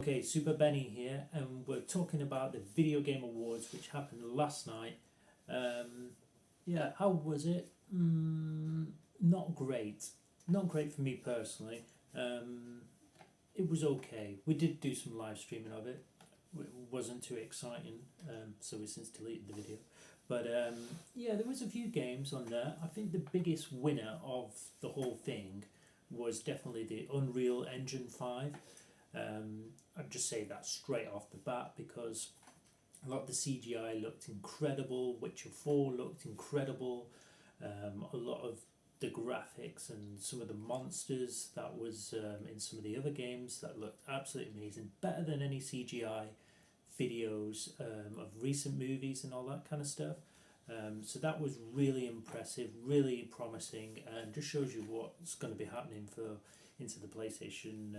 Okay, Super Benny here, and we're talking about the Video Game Awards, which happened last night. Yeah, how was it? Not great. Not great for me personally. It was okay. We did do some live streaming of it. It wasn't too exciting, so we since deleted the video. But yeah, there was a few games on there. I think the biggest winner of the whole thing was definitely the Unreal Engine 5. I'd just say that straight off the bat because a lot of the CGI looked incredible. Witcher 4 looked incredible. A lot of the graphics and some of the monsters that was in some of the other games that looked absolutely amazing. Better than any CGI videos of recent movies and all that kind of stuff. So that was really impressive, really promising, and just shows you what's going to be happening for into the PlayStation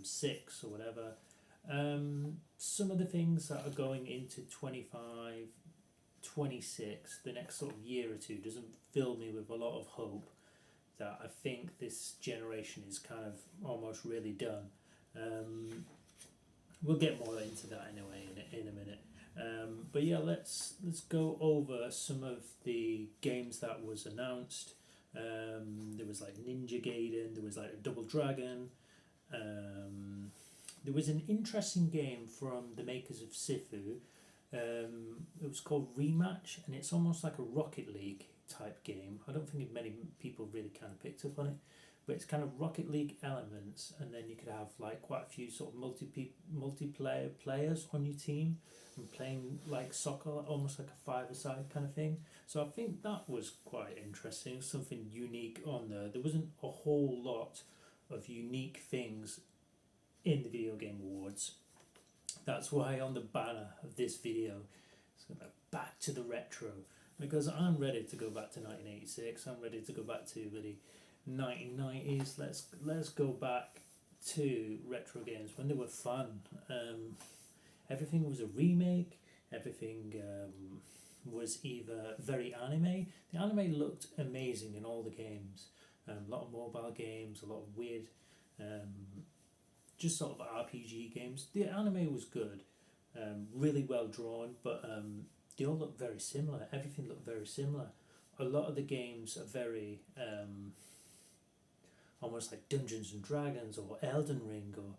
6 or whatever. Some of the things that are going into 25, 26, the next sort of year or two, doesn't fill me with a lot of hope that I think this generation is kind of almost really done. We'll get more into that anyway in a minute. But yeah, let's go over some of the games that was announced. There was like Ninja Gaiden, there was like a Double Dragon. There was an interesting game from the makers of Sifu. It was called Rematch, and it's almost like a Rocket League type game. I don't think many people really kind of picked up on it, but it's kind of Rocket League elements, and then you could have like quite a few sort of multiplayer players on your team and playing like soccer, almost like a five-a-side kind of thing. So I think that was quite interesting, something unique on there. There wasn't a whole lot of unique things in the Video Game Awards. That's why on the banner of this video it's back to the retro, because I'm ready to go back to 1986. I'm ready to go back to the 1990s. Let's go back to retro games when they were fun. Everything was a remake. Everything was either very anime. The anime looked amazing in all the games. A lot of mobile games, a lot of weird, just sort of RPG games. The anime was good, really well drawn, but they all look very similar. Everything looked very similar. A lot of the games are very almost like Dungeons and Dragons or Elden Ring, or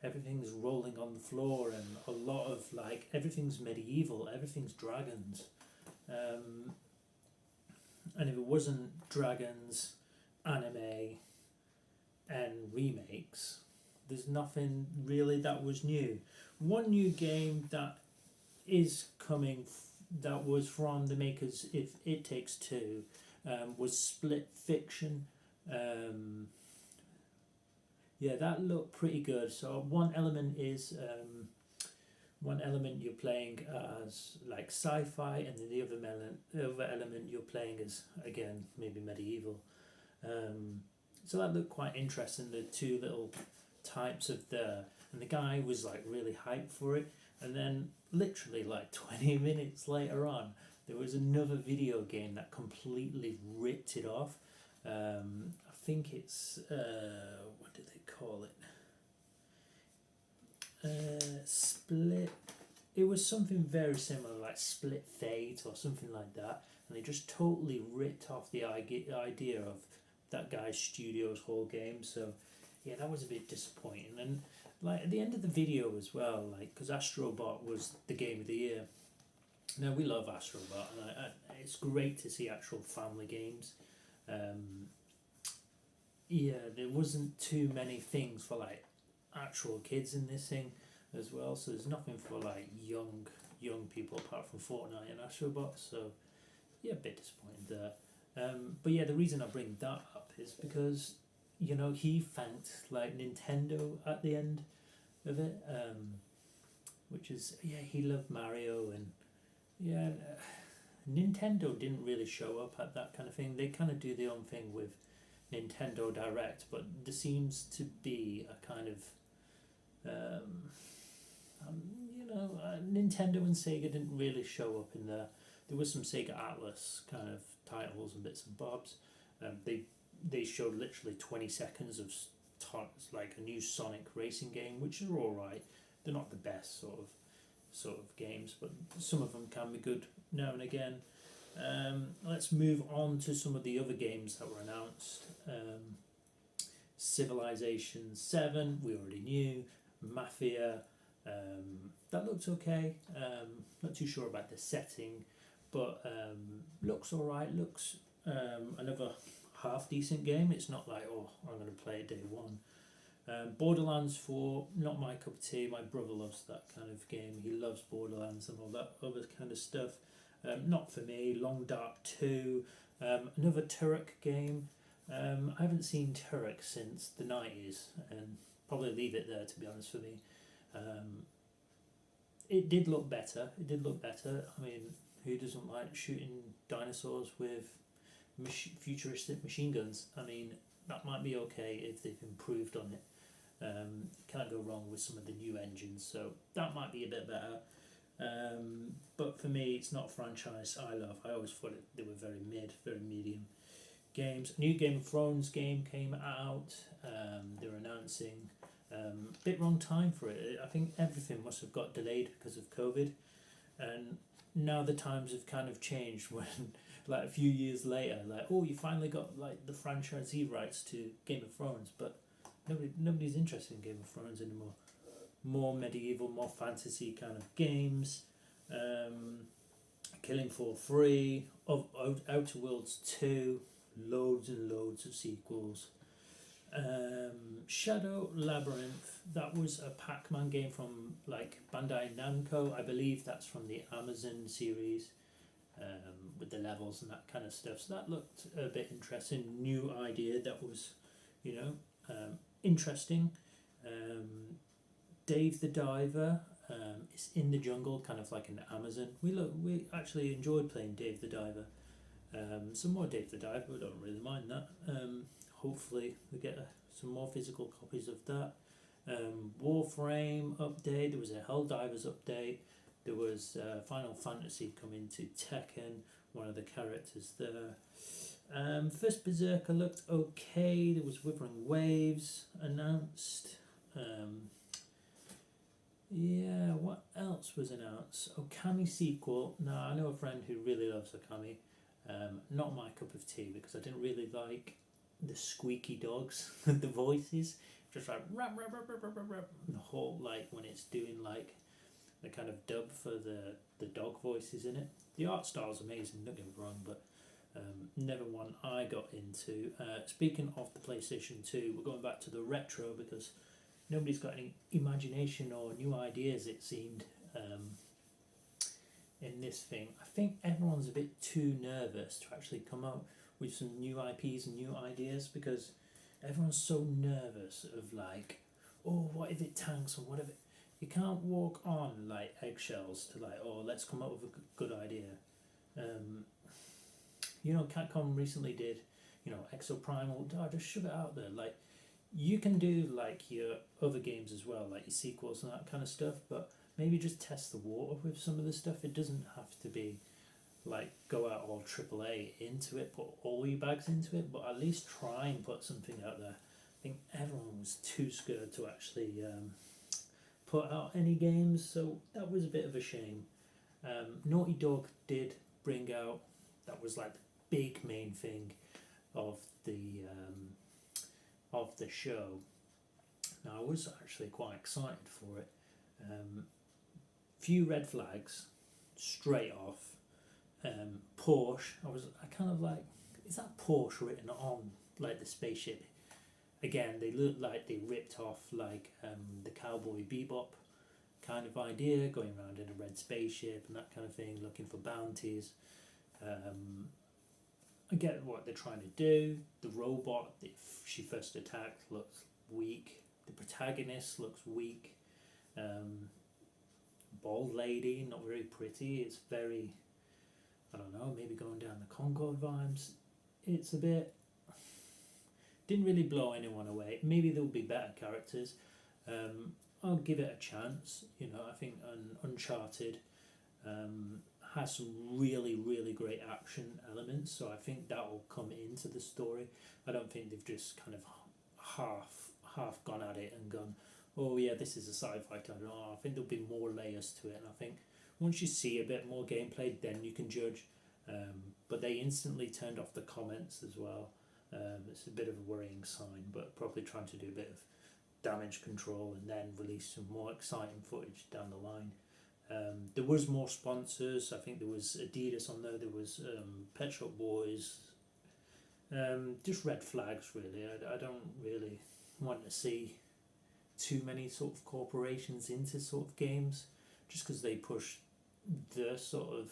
everything's rolling on the floor, and a lot of like everything's medieval, everything's dragons. And if it wasn't dragons, anime, and remakes, there's nothing really that was new. One new game that is coming that was from the makers if It Takes Two was Split Fiction. Yeah, that looked pretty good. So one element you're playing as like sci-fi, and then the other element you're playing as, again, maybe medieval. So that looked quite interesting. The two little types of and the guy was like really hyped for it, and then literally like 20 minutes later on there was another video game that completely ripped it off. I think it's what do they call it? Split. It was something very similar, like Split Fate or something like that, and they just totally ripped off the idea of that guy's studio's whole game. So yeah, that was a bit disappointing. And like at the end of the video as well, like, because Astrobot was the game of the year. Now we love Astrobot, and it's great to see actual family games. Yeah, there wasn't too many things for like actual kids in this thing as well. So there's nothing for like young people apart from Fortnite and Astrobot. So yeah, a bit disappointed there. But yeah, the reason I bring that up is because, you know, he thanked like Nintendo at the end of it, which is, yeah, he loved Mario, and yeah, Nintendo didn't really show up at that kind of thing. They kind of do their own thing with Nintendo Direct, but there seems to be a kind of Nintendo and Sega didn't really show up in there. There was some Sega Atlas kind of titles and bits and bobs. They showed literally 20 seconds of like a new Sonic racing game, which are all right. they're not the best sort of games, but some of them can be good now and again. Let's move on to some of the other games that were announced. Civilization 7, we already knew. Mafia, that looks okay. Not too sure about the setting, but looks alright. Looks another half decent game. It's not like, oh, I'm going to play it day one. Borderlands 4, not my cup of tea. My brother loves that kind of game. He loves Borderlands and all that other kind of stuff. Not for me. Long Dark 2, another Turok game. I haven't seen Turok since the 90s, and probably leave it there, to be honest, for me. It did look better. I mean, who doesn't like shooting dinosaurs with futuristic machine guns? I mean, that might be okay if they've improved on it. Can't go wrong with some of the new engines, so that might be a bit better. But for me, it's not a franchise I love. I always thought they were very medium games. A new Game of Thrones game came out. They're announcing bit wrong time for it. I think everything must have got delayed because of COVID, and now the times have kind of changed when like a few years later, like, oh, you finally got like the franchisee rights to Game of Thrones, but nobody's interested in Game of Thrones anymore. More medieval, more fantasy kind of games. Killing Floor 3, Outer Worlds 2, loads and loads of sequels. Shadow Labyrinth, that was a Pac-Man game from like Bandai Namco. I believe that's from the Amazon series, with the levels and that kind of stuff. So that looked a bit interesting. New idea that was, interesting. Dave the Diver, it's in the jungle, kind of like an Amazon. We actually enjoyed playing Dave the Diver. Some more Dave the Diver, we don't really mind that. Hopefully we get some more physical copies of that. Warframe update, there was a Helldivers update, there was Final Fantasy coming to Tekken, one of the characters there. First Berserker looked okay, there was Withering Waves announced. What else was announced? Okami sequel. Now, I know a friend who really loves Okami. Not my cup of tea, because I didn't really like the squeaky dogs, the voices, just like rap, rap, rap, rap, rap, rap. The whole, like, when it's doing like the kind of dub for the dog voices in it. The art style's amazing, don't get me wrong, but never one I got into. Speaking of the PlayStation 2, we're going back to the retro because nobody's got any imagination or new ideas, it seemed, in this thing. I think everyone's a bit too nervous to actually come out with some new IPs and new ideas, because everyone's so nervous of like, oh, what if it tanks and what if it... You can't walk on like eggshells to like, oh, let's come up with a good idea. Capcom recently did, Exoprimal. Oh, just shove it out there. Like, you can do like your other games as well, like your sequels and that kind of stuff, but maybe just test the water with some of the stuff. It doesn't have to be like go out all AAA into it, put all your bags into it, but at least try and put something out there. I think everyone was too scared to actually put out any games, so that was a bit of a shame. Naughty Dog did bring out, that was like the big main thing of the show. Now, I was actually quite excited for it. Few red flags straight off. Porsche, I kind of like, is that Porsche written on like the spaceship? Again, they look like they ripped off like the Cowboy Bebop kind of idea, going around in a red spaceship and that kind of thing, looking for bounties. I get what they're trying to do. The robot that she first attacked looks weak. The protagonist looks weak. Bald lady, not very pretty. It's very, I don't know, maybe going down the Concorde vibes. It's a bit... Didn't really blow anyone away. Maybe there'll be better characters. I'll give it a chance. I think Uncharted has some really, really great action elements, so I think that will come into the story. I don't think they've just kind of half gone at it and gone, oh yeah, this is a sci-fi title. Oh, I think there'll be more layers to it, and I think once you see a bit more gameplay, then you can judge. But they instantly turned off the comments as well. It's a bit of a worrying sign, but probably trying to do a bit of damage control and then release some more exciting footage down the line. There was more sponsors. I think there was Adidas on there. There was Pet Shop Boys. Just red flags, really. I don't really want to see too many sort of corporations into sort of games, just because they push the sort of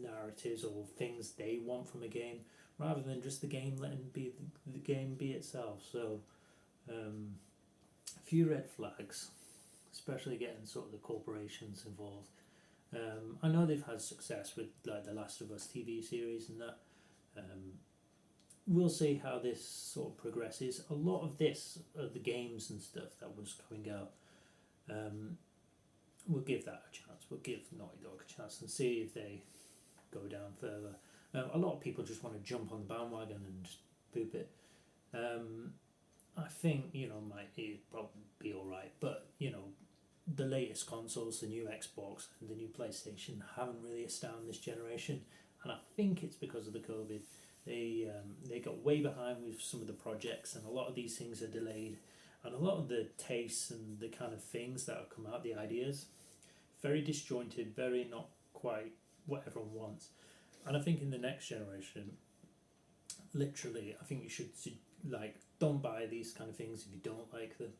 narratives or things they want from a game, rather than just the game letting be the game be itself. So a few red flags, especially getting sort of the corporations involved. I know they've had success with like the Last of Us TV series and that. We'll see how this sort of progresses. A lot of this, the games and stuff that was coming out, we'll give that a chance. We'll give Naughty Dog a chance and see if they go down further. A lot of people just want to jump on the bandwagon and just boop it. I think, might probably be alright, but, the latest consoles, the new Xbox and the new PlayStation, haven't really astounded this generation, and I think it's because of the COVID. They got way behind with some of the projects, and a lot of these things are delayed, and a lot of the tastes and the kind of things that have come out, the ideas, very disjointed, very not quite what everyone wants. And I think in the next generation, literally, I think you should don't buy these kind of things if you don't like them.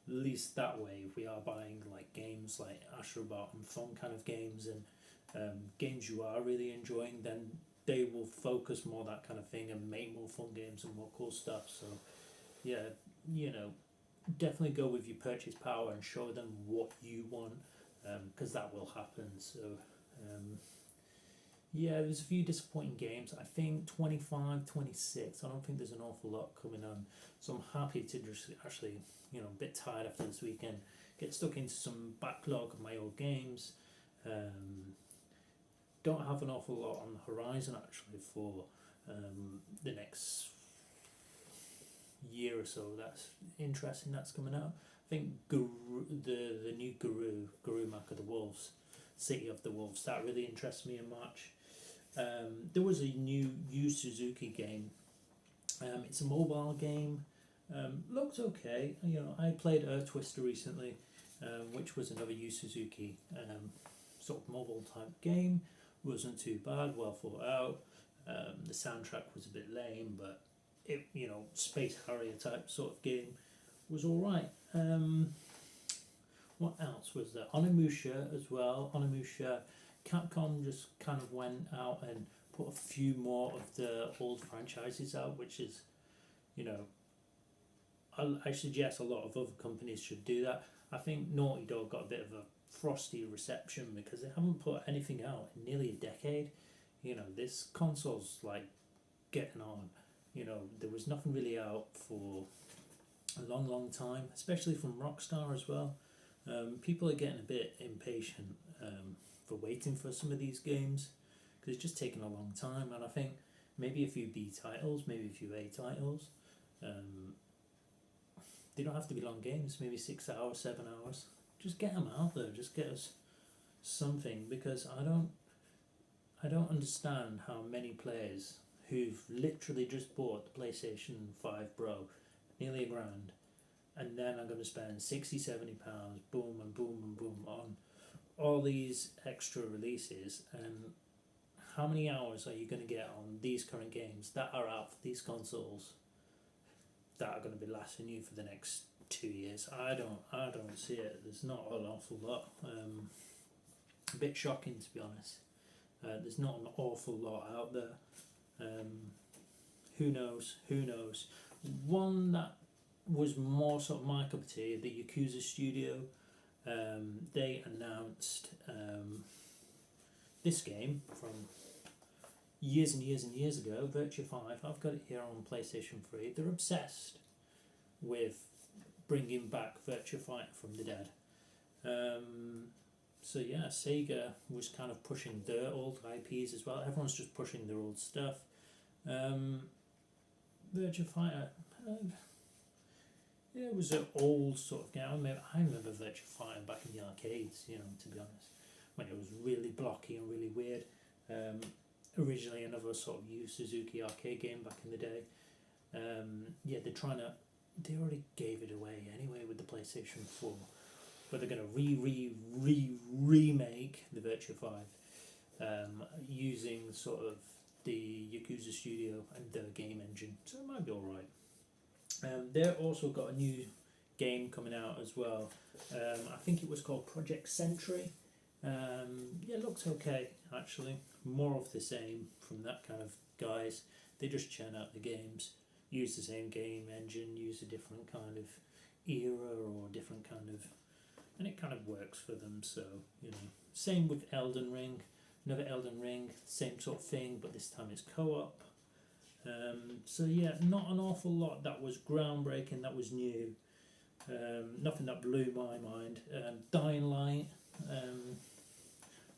At least that way, if we are buying like games like Astrobot and fun kind of games and games you are really enjoying, then they will focus more that kind of thing and make more fun games and more cool stuff. So yeah, definitely go with your purchase power and show them what you want, because that will happen. So yeah, there's a few disappointing games. I think 25, 26, I don't think there's an awful lot coming on. So I'm happy to just actually, a bit tired after this weekend, get stuck into some backlog of my old games. Don't have an awful lot on the horizon actually for the next year or so. That's interesting. That's coming out. I think the new Guru Mark of the Wolves, City of the Wolves, that really interests me in March. There was a new Yu Suzuki game. It's a mobile game. Looks okay. I played Earth Twister recently, which was another Yu Suzuki sort of mobile type game. Wasn't too bad, well thought out. The soundtrack was a bit lame, but it, Space Harrier type sort of game was alright. What else was there? Onimusha as well. Onimusha, Capcom just kind of went out and put a few more of the old franchises out, which is, I suggest a lot of other companies should do that. I think Naughty Dog got a bit of a frosty reception because they haven't put anything out in nearly a decade. This console's like getting on. There was nothing really out for a long time, especially from Rockstar as well. People are getting a bit impatient for waiting for some of these games because it's just taking a long time, and I think maybe a few B titles, maybe a few A titles. They don't have to be long games, maybe 6 hours, 7 hours. Just get them out there, just get us something, because I don't understand how many players who've literally just bought the PlayStation 5 Pro, nearly $1,000, and then I'm going to spend £60, £70, boom and boom and boom on all these extra releases, and how many hours are you going to get on these current games that are out for these consoles that are going to be lasting you for the next 2 years? I don't see it. There's not an awful lot. A bit shocking, to be honest. There's not an awful lot out there. Who knows? One that was more sort of my cup of tea, the Yakuza studio. They announced this game from years and years and years ago, Virtua 5. I've got it here on PlayStation 3. They're obsessed with bringing back Virtua Fighter from the dead. So yeah, Sega was kind of pushing their old IPs as well. Everyone's just pushing their old stuff. Virtua Fighter, Yeah, it was an old sort of game. I remember Virtua Fighter back in the arcades, you know, to be honest, when it was really blocky and really weird. Um, Originally another sort of Yu Suzuki arcade game back in the day. Yeah, they already gave it away anyway with the PlayStation 4, but they're going to remake the Virtua 5 using sort of the Yakuza studio and their game engine, so it might be alright. They've also got a new game coming out as well. I think it was called Project Sentry. Yeah, it looks okay actually. More of the same from that kind of guys. They just churn out the games, use the same game engine, use a different kind of era or different kind of, and it kind of works for them. So you know, same with Elden Ring. Another Elden Ring, same sort of thing, but this time it's co-op. So yeah, not an awful lot that was groundbreaking, that was new. Nothing that blew my mind. Dying Light,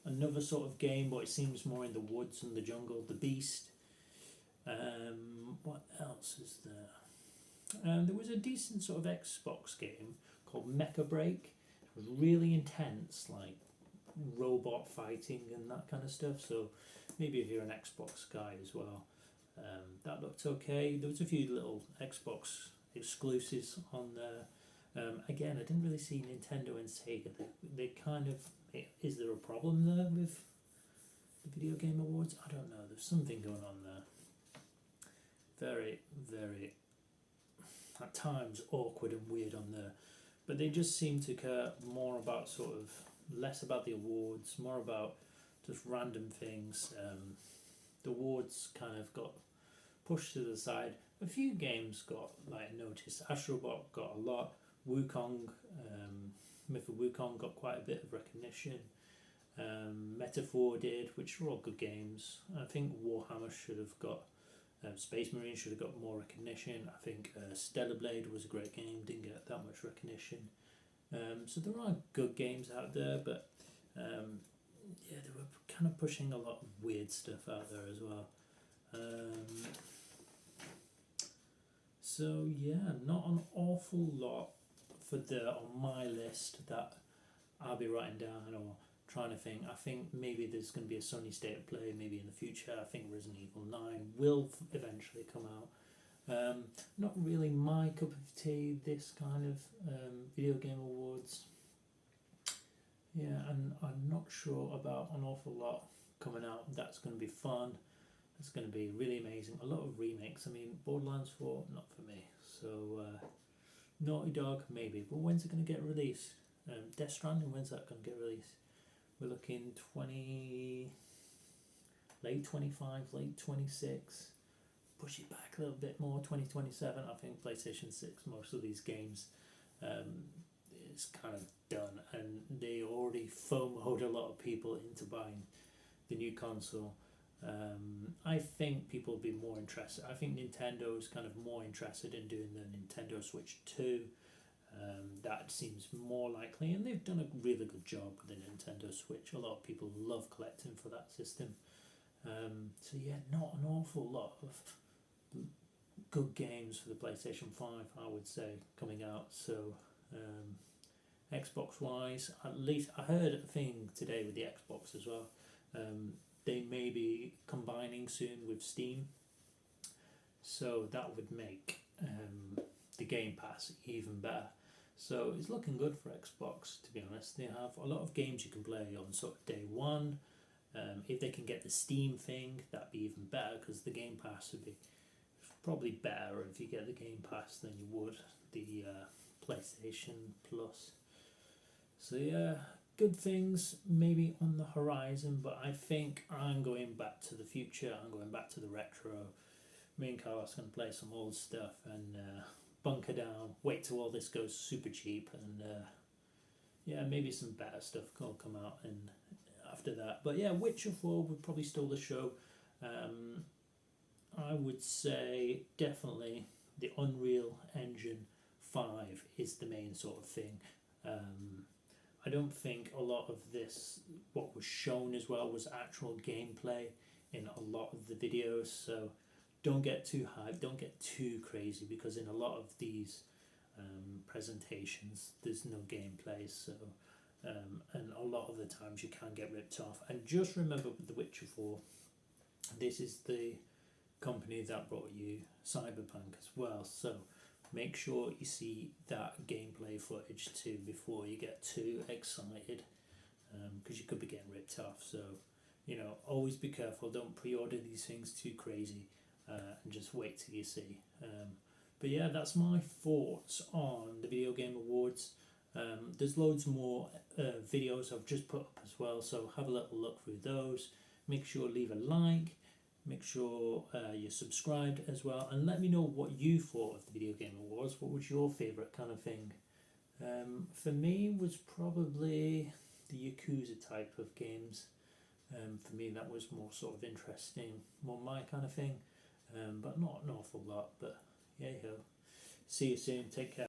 another sort of game, but it seems more in the woods and the jungle. The Beast. What else is there? There was a decent sort of Xbox game called Mecha Break. It was really intense, like robot fighting and that kind of stuff. So maybe if you're an Xbox guy as well, that looked okay. There was a few little Xbox exclusives on there. Again, I didn't really see Nintendo and Sega. They kind of, is there a problem there with the Video Game Awards? I don't know. There's something going on there. Very, very, at times, awkward and weird on there. But they just seem to care more about sort of, less about the awards, more about just random things. The awards kind of got pushed to the side. A few games got like noticed. Astrobot got a lot. Wukong, Myth of Wukong got quite a bit of recognition. Metaphor did, which were all good games. I think Warhammer should have got, Space Marine should have got more recognition. I think Stellar Blade was a great game, didn't get that much recognition. So there are good games out there, but yeah, they were kind of pushing a lot of weird stuff out there as well. So yeah, not an awful lot on my list that I'll be writing down or trying to think. I think maybe there's going to be a Sony State of Play maybe in the future. I think Resident Evil 9 will eventually come out. Not really my cup of tea, this kind of video game awards. Yeah, and I'm not sure about an awful lot coming out that's going to be fun. It's going to be really amazing. A lot of remakes. I mean, Borderlands 4, not for me. So, Naughty Dog, maybe. But when's it going to get released? Death Stranding, when's that going to get released? We're looking late 25, late 26. Push it back a little bit more, 2027. I think PlayStation 6, most of these games, is kind of done. And they already FOMO'd a lot of people into buying the new console. I think people will be more interested. I think Nintendo's kind of more interested in doing the Nintendo Switch 2. That seems more likely, and they've done a really good job with the Nintendo Switch. A lot of people love collecting for that system. So yeah, not an awful lot of good games for the PlayStation 5, I would say, coming out. So Xbox wise, at least I heard a thing today with the Xbox as well. They may be combining soon with Steam, so that would make the Game Pass even better. So it's looking good for Xbox, to be honest. They have a lot of games you can play on sort of day one. If they can get the Steam thing, that'd be even better, because the Game Pass would be probably better if you get the Game Pass than you would the PlayStation Plus. So yeah, good things maybe on the horizon, but I think I'm going back to the future. I'm going back to the retro. Me and Carlos going to play some old stuff and bunker down, wait till all this goes super cheap, and yeah, maybe some better stuff will come out and after that. But yeah, Witcher 4 would probably steal the show. I would say definitely the Unreal Engine 5 is the main sort of thing. I don't think a lot of this, what was shown as well, was actual gameplay in a lot of the videos, so don't get too hyped, don't get too crazy, because in a lot of these presentations. There's no gameplay, so and a lot of the times you can get ripped off. And just remember with The Witcher 4, this is the company that brought you Cyberpunk as well, so make sure you see that gameplay footage too before you get too excited, because you could be getting ripped off. So always be careful, don't pre-order these things too crazy, and just wait till you see. But yeah, that's my thoughts on the Video Game Awards. There's loads more videos I've just put up as well, so have a little look through those. Make sure leave a like, make sure you're subscribed as well, and let me know what you thought of the Video Game Awards. What was your favourite kind of thing? For me was probably the Yakuza type of games. For me that was more sort of interesting, more my kind of thing, but not an awful lot. But yeah, see you soon, take care.